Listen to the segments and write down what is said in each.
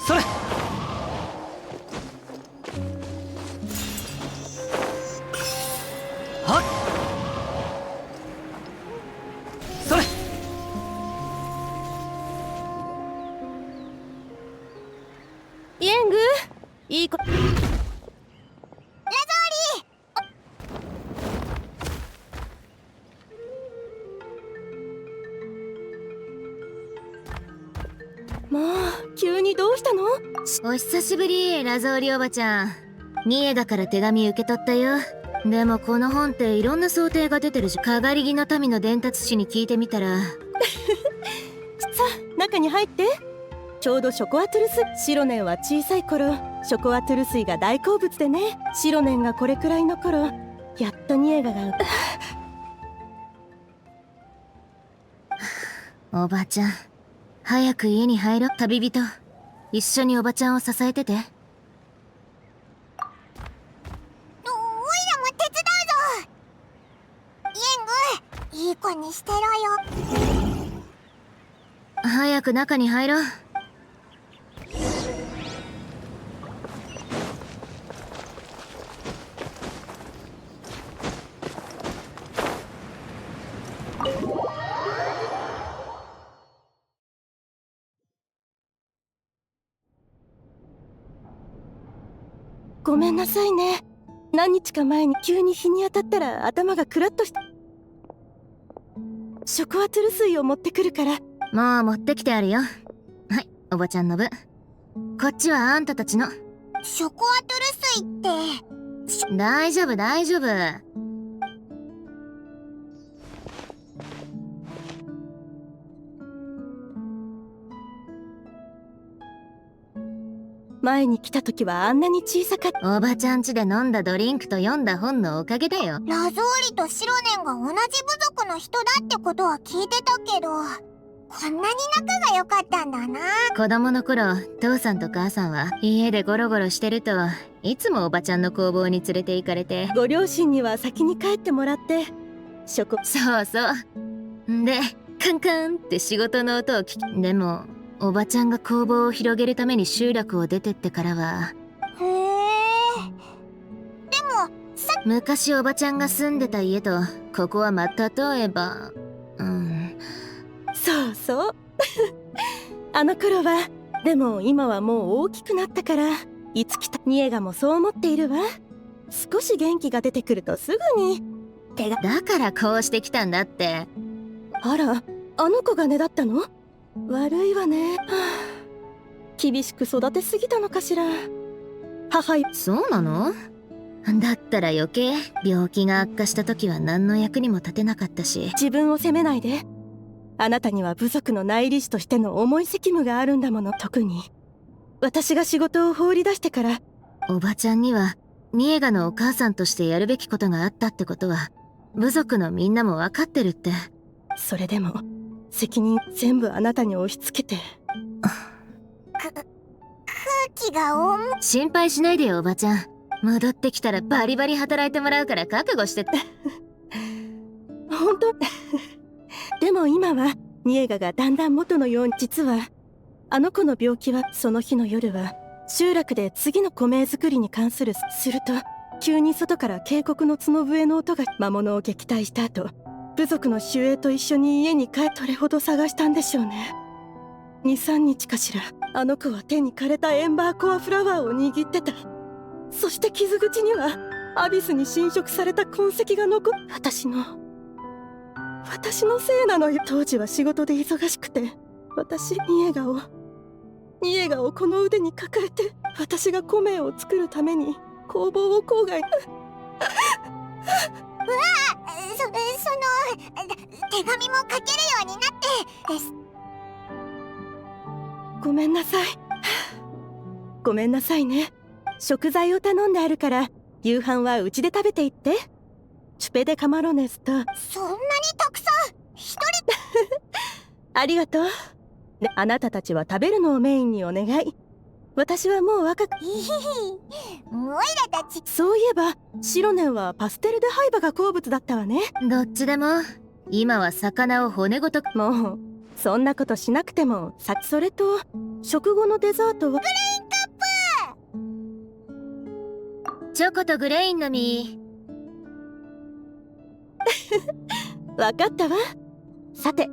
それ。はっ。それ。イエング、いい子。ラゾーリー。もう急にどうしたの？お久しぶり、ラゾーリおばちゃん。ニエガから手紙受け取ったよ。でもこの本っていろんな想定が出てるし、かがり木の民の伝達師に聞いてみたらさあ、中に入って。ちょうどショコアトゥルス。シロネンは小さい頃、ショコアトゥル水が大好物でね。シロネンがこれくらいの頃、やっとニエガがおばちゃん、早く家に入ろ。旅人、一緒におばちゃんを支えてて。おいらも手伝うぞ。イエング、いい子にしてろよ。早く中に入ろう。ごめんなさいね。何日か前に急に日に当たったら頭がクラッとした。ショコアトゥル水を持ってくるから。もう持ってきてあるよ。はい、おばちゃんの分。こっちはあんたたちの。ショコアトゥル水って。大丈夫大丈夫。前に来た時はあんなに小さかった。おばちゃん家で飲んだドリンクと読んだ本のおかげだよ。ラゾーリとシロネンが同じ部族の人だってことは聞いてたけど、こんなに仲が良かったんだな。子供の頃、父さんと母さんは家でゴロゴロしてるといつもおばちゃんの工房に連れて行かれて。ご両親には先に帰ってもらって、そうそう。で、カンカンって仕事の音を聞き、でもおばちゃんが工房を広げるために集落を出てってからは。へえ。でも昔おばちゃんが住んでた家とここは例えば、そうそうあの頃は。でも今はもう大きくなったから、いつ来たニエガもそう思っているわ。少し元気が出てくるとすぐに手が。だからこうしてきたんだって。あら、あの子がねだったの？悪いわね。はあ、厳しく育てすぎたのかしら。母。そうなの？だったら余計病気が悪化した時は何の役にも立てなかったし。自分を責めないで。あなたには部族の内理士としての重い責務があるんだもの。特に私が仕事を放り出してから。おばちゃんにはニエガのお母さんとしてやるべきことがあったってことは部族のみんなも分かってるって。それでも責任全部あなたに押し付けて。空気が重い。心配しないでよおばちゃん。戻ってきたらバリバリ働いてもらうから覚悟してって。本当でも今はニエガがだんだん元のように。実はあの子の病気は。その日の夜は集落で次の米作りに関する。すると急に外から渓谷の角笛の音が。魔物を撃退した後、部族の守衛と一緒に家に帰。どれほど探したんでしょうね。2、3日かしら。あの子は手に枯れたエンバーコアフラワーを握ってた。そして傷口にはアビスに侵食された痕跡が残っ。私のせいなのよ。当時は仕事で忙しくて、ニエガをこの腕に抱えて、私が米を作るために工房を郊外。手紙も書けるようになってです。ごめんなさい。ごめんなさいね。食材を頼んであるから夕飯はうちで食べていって。チュペデカマロネスと。そんなにたくさん一人。ありがとう。で、あなたたちは食べるのをメインにお願い。私はもう若く。オイラたち。そういえばシロネンはパステルデハイバが好物だったわね。どっちでも今は魚を骨ごと。もうそんなことしなくてもそれと食後のデザートはチョコとグレインの実。わかったわ。さて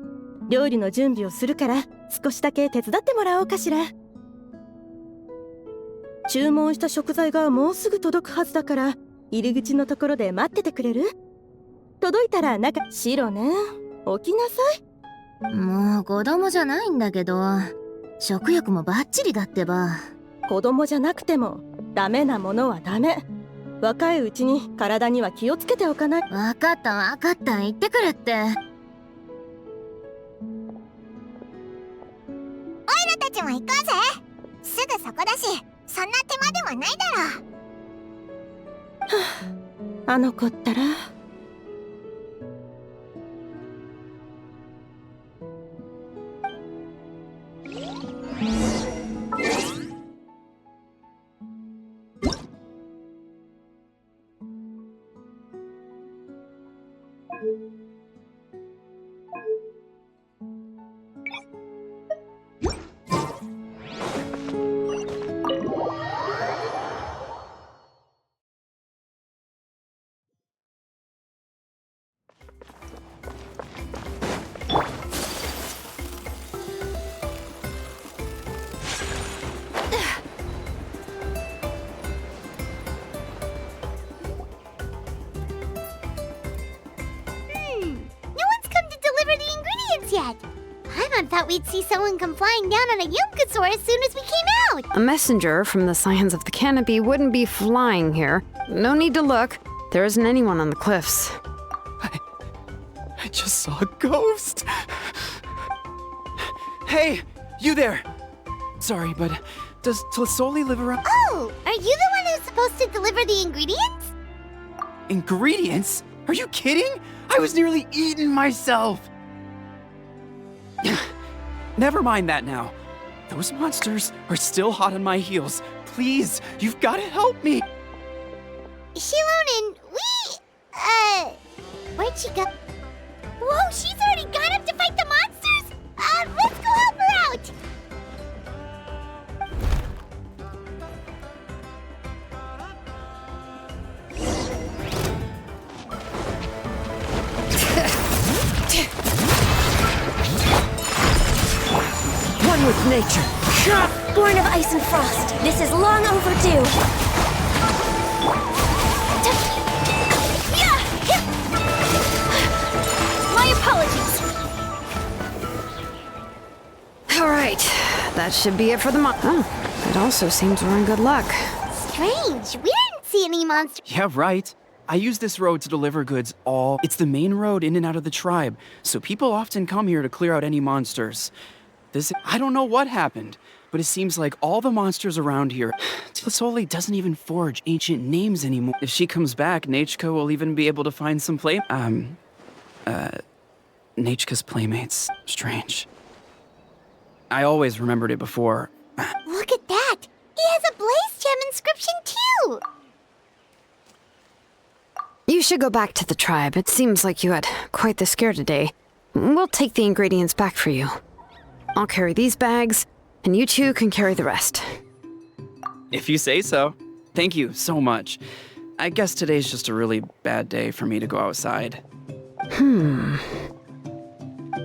料理の準備をするから少しだけ手伝ってもらおうかしら。注文した食材がもうすぐ届くはずだから入り口のところで待っててくれる？届いたら白ね。起きなさい。もう子供じゃないんだけど、食欲もバッチリだってば。子供じゃなくてもダメなものはダメ。若いうちに体には気をつけておかない。わかったわかった、行ってくるって。オイラたちも行こうぜ。すぐそこだし、そんな手間ではないだろう。あの子ったら。Yet. Paimon thought we'd see someone come flying down on a Yunkasaur as soon as we came out. A messenger from the Scions of the Canopy wouldn't be flying here. No need to look. There isn't anyone on the cliffs. I just saw a ghost. Hey, you there. Sorry, but does Tlisoli live around? Oh, are you the one who's supposed to deliver the ingredients? Ingredients? Are you kidding? I was nearly eaten myself. Never mind that now. Those monsters are still hot on my heels. Please, you've got to help me. Shilonin, where'd she go? Whoa, she's already gone up to fight the monsters? Let's go help her out! One with nature. Born of ice and frost, this is long overdue. My apologies. All right, that should be it for the Oh, it also seems we're in good luck. Strange, we didn't see any monsters. Yeah, right. I use this road to deliver goods It's the main road in and out of the tribe, so people often come here to clear out any monsters. I don't know what happened, but it seems like all the monsters around here... Tlisoli doesn't even forge ancient names anymore. If she comes back, Nachka will even be able to find some Nachka's playmates. Strange. I always remembered it before. Look at that! He has a Blaze Gem inscription too! You should go back to the tribe. It seems like you had quite the scare today. We'll take the ingredients back for you. I'll carry these bags, and you two can carry the rest. If you say so. Thank you so much. I guess today's just a really bad day for me to go outside.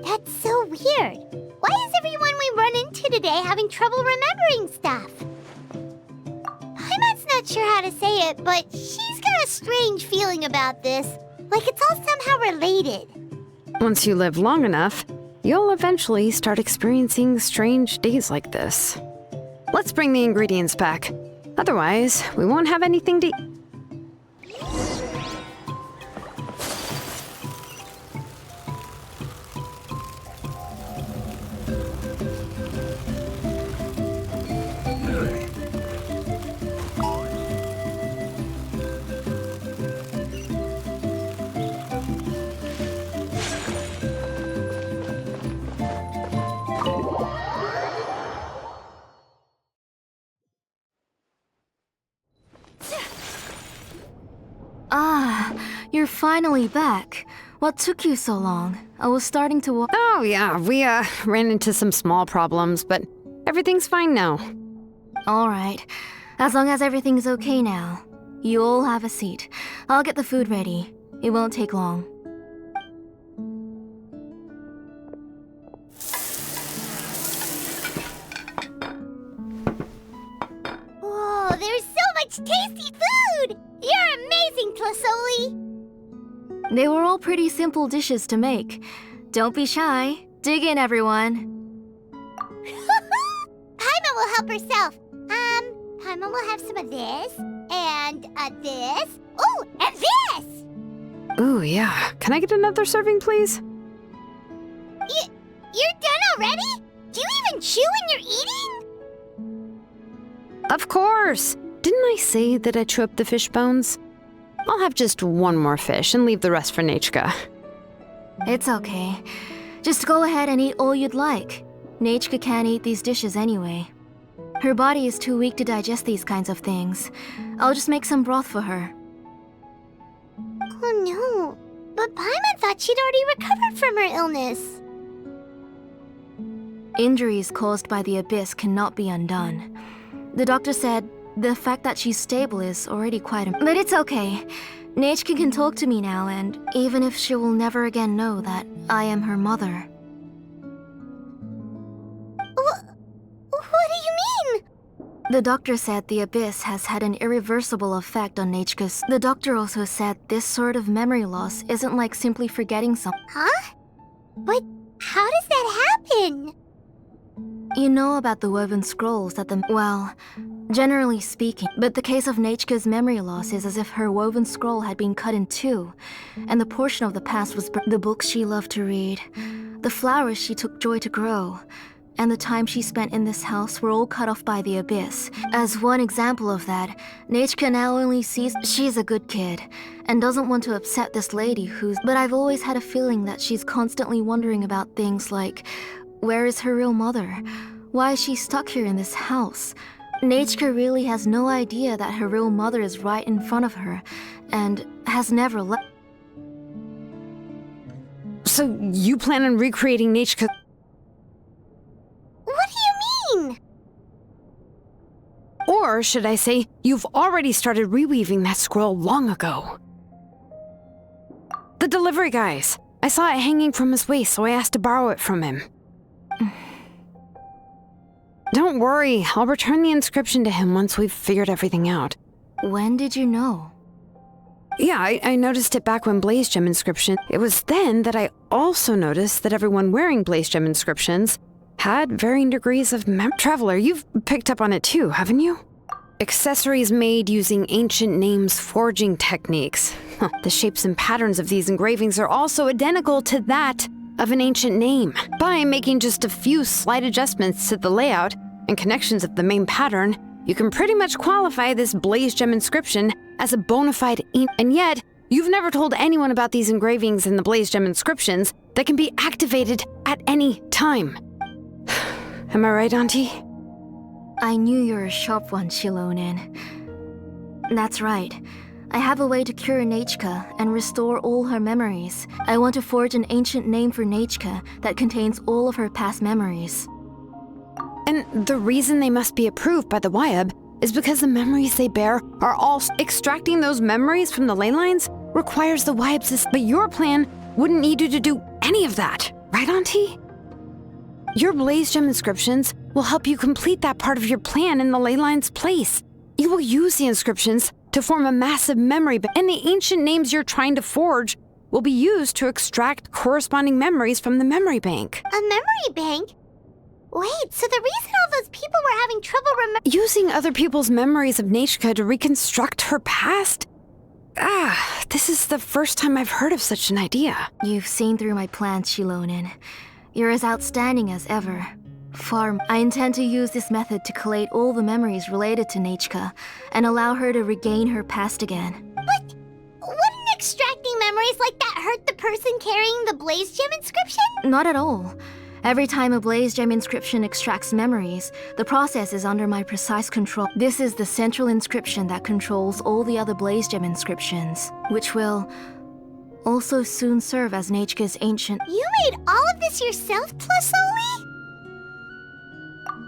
That's so weird. Why is everyone we run into today having trouble remembering stuff? Paimon's not sure how to say it, but she's got a strange feeling about this. Like it's all somehow related. Once you live long enough, you'll eventually start experiencing strange days like this. Let's bring the ingredients back. Otherwise, we won't have anything to eat. Ah, you're finally back. What took you so long? I was starting to Oh, yeah, we ran into some small problems, but everything's fine now. Alright. As long as everything's okay now. You all have a seat. I'll get the food ready. It won't take long. Whoa, there's so much tasty food! You're amazing, Tlasoli! They were all pretty simple dishes to make. Don't be shy. Dig in, everyone. Paimon will help herself. Paimon will have some of this, and this. Oh, and this! Ooh, yeah. Can I get another serving, please? You're done already? Do you even chew when you're eating? Of course! Didn't I say that I chew up the fish bones? I'll have just one more fish and leave the rest for Nechka. It's okay. Just go ahead and eat all you'd like. Nechka can't eat these dishes anyway. Her body is too weak to digest these kinds of things. I'll just make some broth for her. Oh no, but Paimon thought she'd already recovered from her illness. Injuries caused by the abyss cannot be undone. The doctor said the fact that she's stable is already quite but it's okay. Nechka can talk to me now, and even if she will never again know that I am her mother. What do you mean? The doctor said the abyss has had an irreversible effect on Nechka's. The doctor also said this sort of memory loss isn't like simply forgetting something. Huh? But how does that happen? You know about the woven scrolls that well, generally speaking, but the case of Nechka's memory loss is as if her woven scroll had been cut in two, and the portion of the past was the books she loved to read, the flowers she took joy to grow, and the time she spent in this house were all cut off by the abyss. As one example of that, Nechka now only sees she's a good kid, and doesn't want to upset this lady who's... But I've always had a feeling that she's constantly wondering about things like, where is her real mother? Why is she stuck here in this house? Nechka really has no idea that her real mother is right in front of her, and has never left. So you plan on recreating Nechka? What do you mean? Or should I say, you've already started reweaving that scroll long ago. The delivery guys. I saw it hanging from his waist, so I asked to borrow it from him. Don't worry, I'll return the inscription to him once we've figured everything out. When did you know? Yeah, I noticed it back when Blaze Gem inscription. It was then that I also noticed that everyone wearing Blaze Gem inscriptions had varying degrees of Traveler, you've picked up on it too, haven't you? Accessories made using ancient names forging techniques. The shapes and patterns of these engravings are also identical to that of an ancient name. By making just a few slight adjustments to the layout and connections of the main pattern, you can pretty much qualify this Blaze Gem inscription as a bona fide and yet, you've never told anyone about these engravings in the Blaze Gem inscriptions that can be activated at any time. Am I right, Auntie? I knew you were a sharp one, Shilonen. That's right. I have a way to cure Nechka and restore all her memories. I want to forge an ancient name for Nechka that contains all of her past memories. And the reason they must be approved by the Wyab is because the memories they bear are all... Extracting those memories from the ley lines requires the Wyab's... But your plan wouldn't need you to do any of that, right, Auntie? Your Blaze Gem inscriptions will help you complete that part of your plan in the ley line's place. You will use the inscriptions to form a massive memory, and the ancient names you're trying to forge will be used to extract corresponding memories from the memory bank. A memory bank? Wait, so the reason all those people were having trouble Using other people's memories of Nechka to reconstruct her past? This is the first time I've heard of such an idea. You've seen through my plans, Shilonen. You're as outstanding as ever. I intend to use this method to collate all the memories related to Nechka and allow her to regain her past again. But wouldn't extracting memories like that hurt the person carrying the Blaze Gem inscription? Not at all. Every time a Blaze Gem inscription extracts memories, the process is under my precise control. This is the central inscription that controls all the other Blaze Gem inscriptions, which will... also soon serve as Neitchka's ancient... You made all of this yourself, Tlasoli?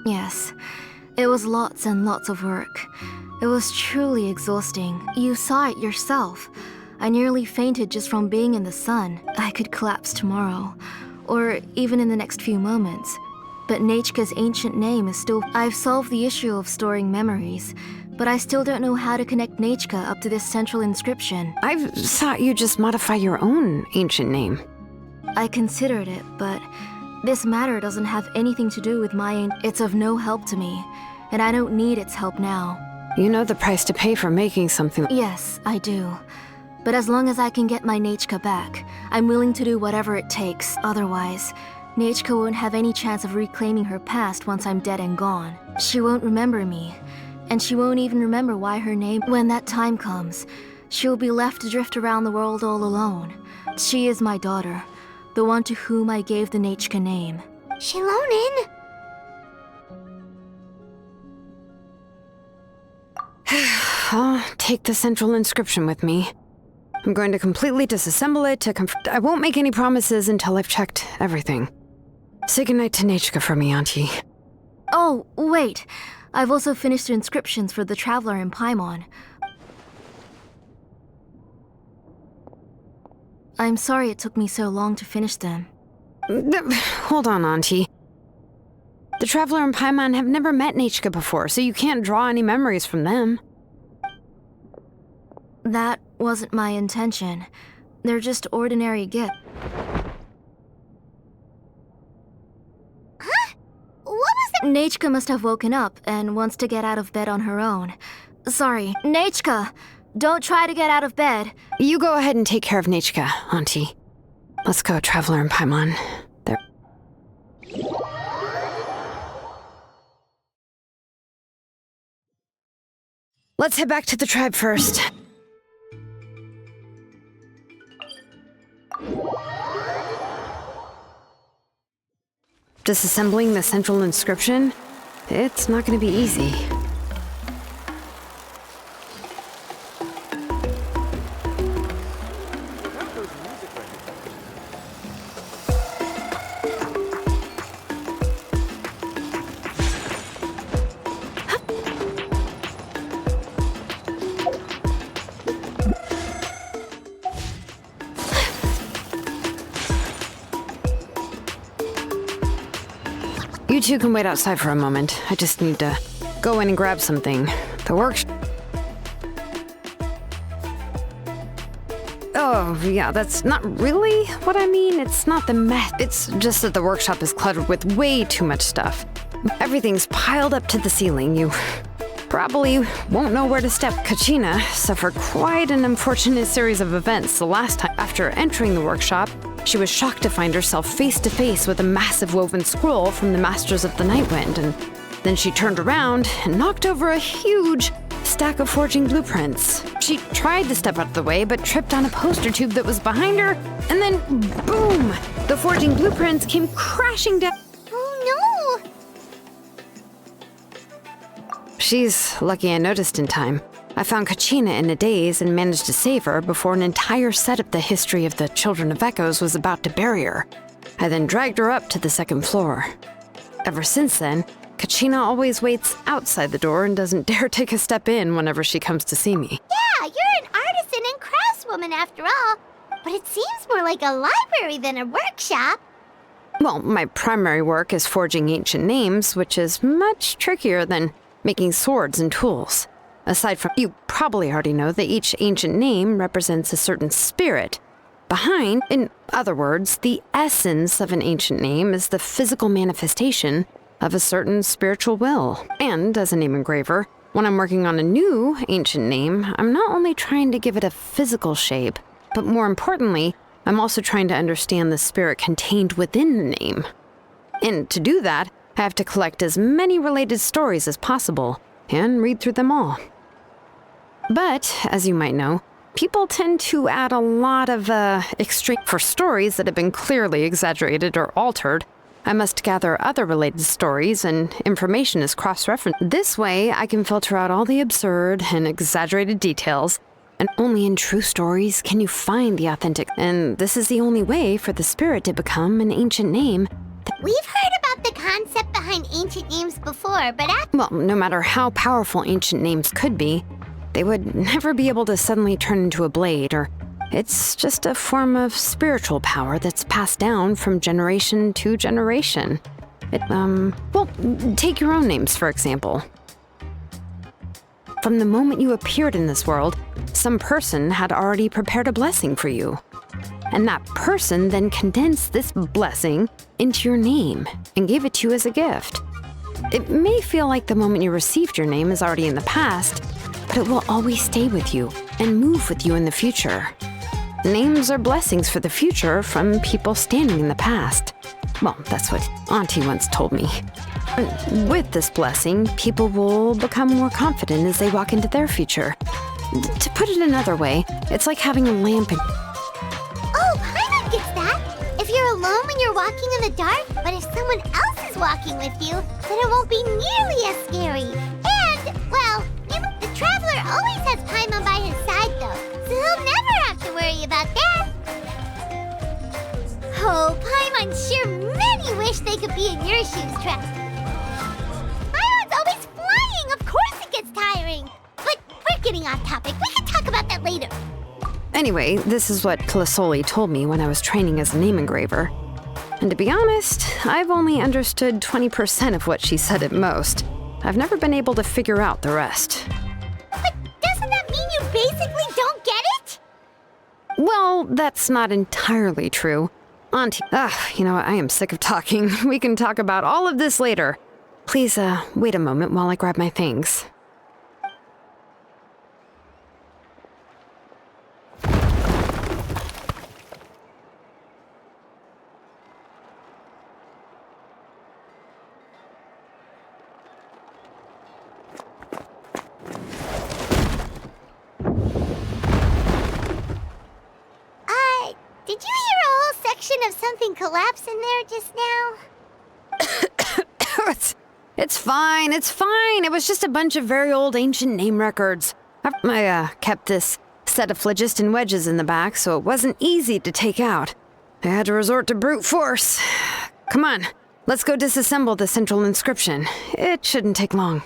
Yes, it was lots and lots of work. It was truly exhausting. You saw it yourself. I nearly fainted just from being in the sun. I could collapse tomorrow, or even in the next few moments. But Neitchka's ancient name is still... I've solved the issue of storing memories, but I still don't know how to connect Neitchka up to this central inscription. I thought you just modify your own ancient name. I considered it, but this matter doesn't have anything to do with It's of no help to me, and I don't need its help now. You know the price to pay for making something. Yes, I do. But as long as I can get my Neitchka back, I'm willing to do whatever it takes. Otherwise, Neitchka won't have any chance of reclaiming her past once I'm dead and gone. She won't remember me, and she won't even remember why her name... When that time comes, she'll be left to drift around the world all alone. She is my daughter, the one to whom I gave the Neitchka name. Shilonin? I'll take the central inscription with me. I'm going to completely disassemble it to I won't make any promises until I've checked everything. Say goodnight to Neitchka for me, Auntie. Oh, wait. I've also finished the inscriptions for the Traveler in Paimon. I'm sorry it took me so long to finish them. Hold on, Auntie. The Traveler and Paimon have never met Neitchka before, so you can't draw any memories from them. That wasn't my intention. They're just ordinary gifts. Huh? What was that? Neitchka must have woken up and wants to get out of bed on her own. Sorry, Neitchka! Don't try to get out of bed. You go ahead and take care of Neitchka, Auntie. Let's go, Traveler and Paimon. There. Let's head back to the tribe first. Disassembling the central inscription? It's not going to be easy. You two can wait outside for a moment. I just need to go in and grab something. The Oh, yeah, that's not really what I mean. It's not the mess. It's just that the workshop is cluttered with way too much stuff. Everything's piled up to the ceiling. You probably won't know where to step. Kachina suffered quite an unfortunate series of events the last time. After entering the workshop, she was shocked to find herself face to face with a massive woven scroll from the Masters of the Nightwind, and then she turned around and knocked over a huge stack of forging blueprints. She tried to step out of the way, but tripped on a poster tube that was behind her, and then boom! The forging blueprints came crashing down. Oh no! She's lucky I noticed in time. I found Kachina in a daze and managed to save her before an entire set of the history of the Children of Echoes was about to bury her. I then dragged her up to the second floor. Ever since then, Kachina always waits outside the door and doesn't dare take a step in whenever she comes to see me. Yeah, you're an artisan and craftswoman after all. But it seems more like a library than a workshop. Well, my primary work is forging ancient names, which is much trickier than making swords and tools. Aside from, you probably already know that each ancient name represents a certain spirit. Behind, in other words, the essence of an ancient name is the physical manifestation of a certain spiritual will. And as a name engraver, when I'm working on a new ancient name, I'm not only trying to give it a physical shape, but more importantly, I'm also trying to understand the spirit contained within the name. And to do that, I have to collect as many related stories as possible and read through them all. But, as you might know, people tend to add a lot of extreme... For stories that have been clearly exaggerated or altered, I must gather other related stories and information is cross-referenced. This way, I can filter out all the absurd and exaggerated details And only in true stories can you find the authentic, and this is the only way for the spirit to become an ancient name. We've heard about the concept behind ancient names before, but Well, no matter how powerful ancient names could be, they would never be able to suddenly turn into a blade, or it's just a form of spiritual power that's passed down from generation to generation. Well, take your own names, for example. From the moment you appeared in this world, some person had already prepared a blessing for you. And that person then condensed this blessing into your name and gave it to you as a gift. It may feel like the moment you received your name is already in the past, but it will always stay with you and move with you in the future. Names are blessings for the future from people standing in the past. Well, that's what Auntie once told me. With this blessing, people will become more confident as they walk into their future. To put it another way, it's like having a lamp in... oh, Paimon gets that. If you're alone when you're walking in the dark, but if someone else is walking with you, then it won't be nearly as scary. And, well, the Traveler always has Paimon by his side, though, so he'll never have to worry about that. Oh, Paimon sure many wish they could be in your shoes, Traveler. Paimon's always flying, of course it gets tiring. But we're getting off topic. We can talk about that later. Anyway, this is what Clisoli told me when I was training as a name engraver. And to be honest, I've only understood 20% of what she said at most. I've never been able to figure out the rest. But doesn't that mean you basically don't get it? Well, that's not entirely true. Auntie, I am sick of talking. We can talk about all of this later. Please, wait a moment while I grab my things. Did you hear a whole section of something collapse in there just now? It's fine, it's fine. It was just a bunch of very old ancient name records. I kept this set of phlogiston wedges in the back, so it wasn't easy to take out. I had to resort to brute force. Come on, let's go disassemble the central inscription. It shouldn't take long.